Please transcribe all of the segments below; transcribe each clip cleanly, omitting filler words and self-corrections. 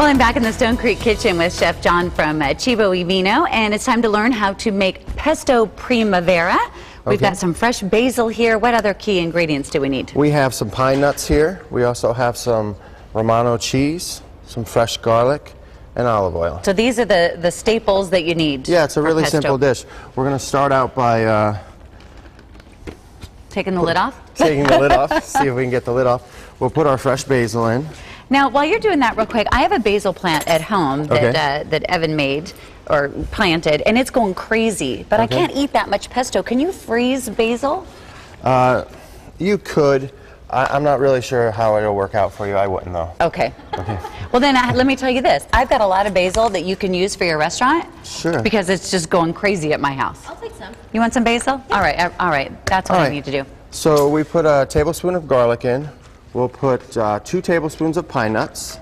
Well, I'm back in the Stone Creek kitchen with Chef John from Cibo Vino, and it's time to learn how to make pesto primavera. We've got some fresh basil here. What other key ingredients do we need? We have some pine nuts here. We also have some Romano cheese, some fresh garlic, and olive oil. So these are the staples that you need. Yeah, it's a really simple dish. We're going to start out by taking the lid off? Taking the lid off. See if we can get the lid off. We'll put our fresh basil in. Now, while you're doing that real quick, I have a basil plant at home that, that Evan made or planted, and it's going crazy, but I can't eat that much pesto. Can you freeze basil? You could. I'm not really sure how it'll work out for you. I wouldn't, though. Okay. Well, then let me tell you this. I've got a lot of basil that you can use for your restaurant. Sure. Because it's just going crazy at my house. I'll take some. You want some basil? Yeah. All right. That's what I need to do. So we put a tablespoon of garlic in. We'll put 2 tablespoons of pine nuts.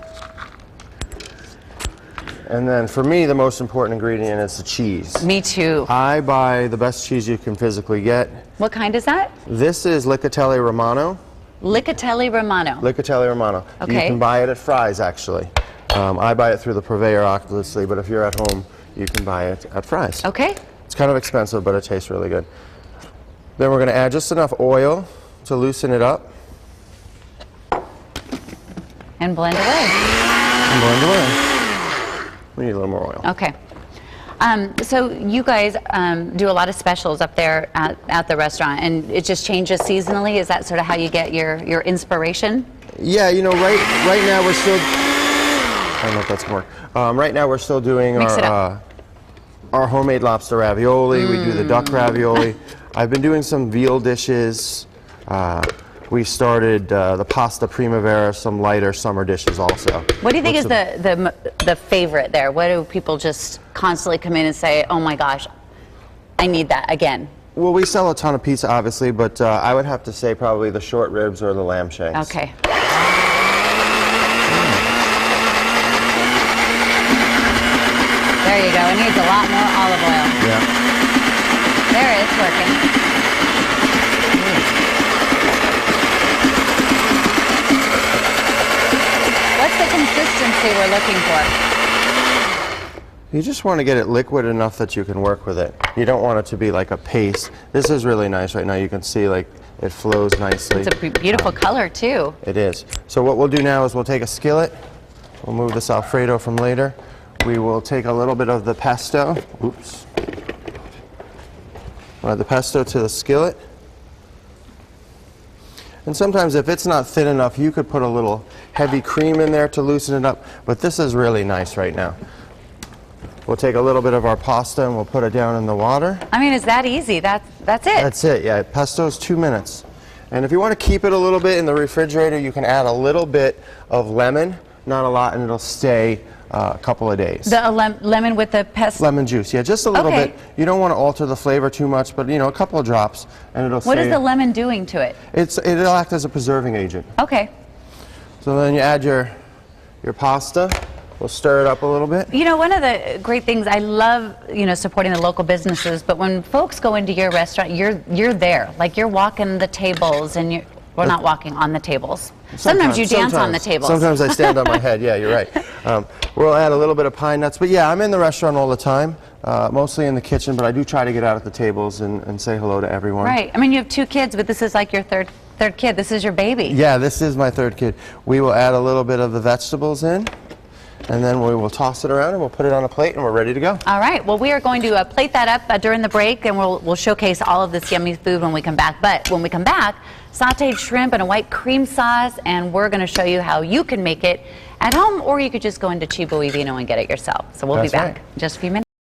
And then for me, the most important ingredient is the cheese. Me too. I buy the best cheese you can physically get. What kind is that? This is Licatelli Romano. Licatelli Romano. Licatelli Romano. Okay. You can buy it at Fry's, actually. I buy it through the purveyor, obviously, but if you're at home, you can buy it at Fry's. Okay. It's kind of expensive, but it tastes really good. Then we're going to add just enough oil to loosen it up. And blend away. And blend away. We need a little more oil. Okay. So you guys do a lot of specials up there at the restaurant, and it just changes seasonally? Is that sort of how you get your inspiration? Yeah, you know, right now we're still, I don't know if that's more. Right now we're still doing our homemade lobster ravioli. We do the duck ravioli. I've been doing some veal dishes. We started the pasta primavera, some lighter summer dishes also. What do you think is the favorite there? What do people just constantly come in and say, oh my gosh, I need that again? Well, we sell a ton of pizza, obviously, but I would have to say probably the short ribs or the lamb shanks. Okay. There you go. It needs a lot more olive oil. Yeah. There, it's working. What's the consistency we're looking for? You just want to get it liquid enough that you can work with it. You don't want it to be like a paste. This is really nice right now. You can see like it flows nicely. It's a beautiful color too. It is. So what we'll do now is we'll take a skillet. We'll move this Alfredo from later. We will take a little bit of the pesto. Oops. We'll add the pesto to the skillet. And sometimes if it's not thin enough, you could put a little heavy cream in there to loosen it up. But this is really nice right now. We'll take a little bit of our pasta and we'll put it down in the water. I mean, it's that easy. That's it. That's it, yeah. Pesto is 2 minutes. And if you want to keep it a little bit in the refrigerator, you can add a little bit of lemon, not a lot, and it'll stay a couple of days. The lemon with the pesto? Lemon juice, yeah, just a little bit. You don't want to alter the flavor too much, but you know, a couple of drops, and it'll stay. What is the lemon doing to it? It'll act as a preserving agent. Okay. So then you add your pasta. We'll stir it up a little bit. You know, one of the great things, I love, you know, supporting the local businesses, but when folks go into your restaurant, you're there. Like, you're walking the tables, and we're not walking on the tables. Sometimes you dance on the tables. Sometimes I stand on my head, yeah, you're right. We'll add a little bit of pine nuts, but yeah, I'm in the restaurant all the time, mostly in the kitchen, but I do try to get out at the tables and say hello to everyone. Right. I mean, you have 2 kids, but this is like your third kid. This is your baby. Yeah, this is my 3rd kid. We will add a little bit of the vegetables in, and then we will toss it around and we'll put it on a plate and we're ready to go. All right. Well, we are going to plate that up during the break, and we'll showcase all of this yummy food when we come back. But when we come back, sauteed shrimp and a white cream sauce, and we're going to show you how you can make it at home, or you could just go into Cibo Vino and get it yourself. So we'll be back in just a few minutes.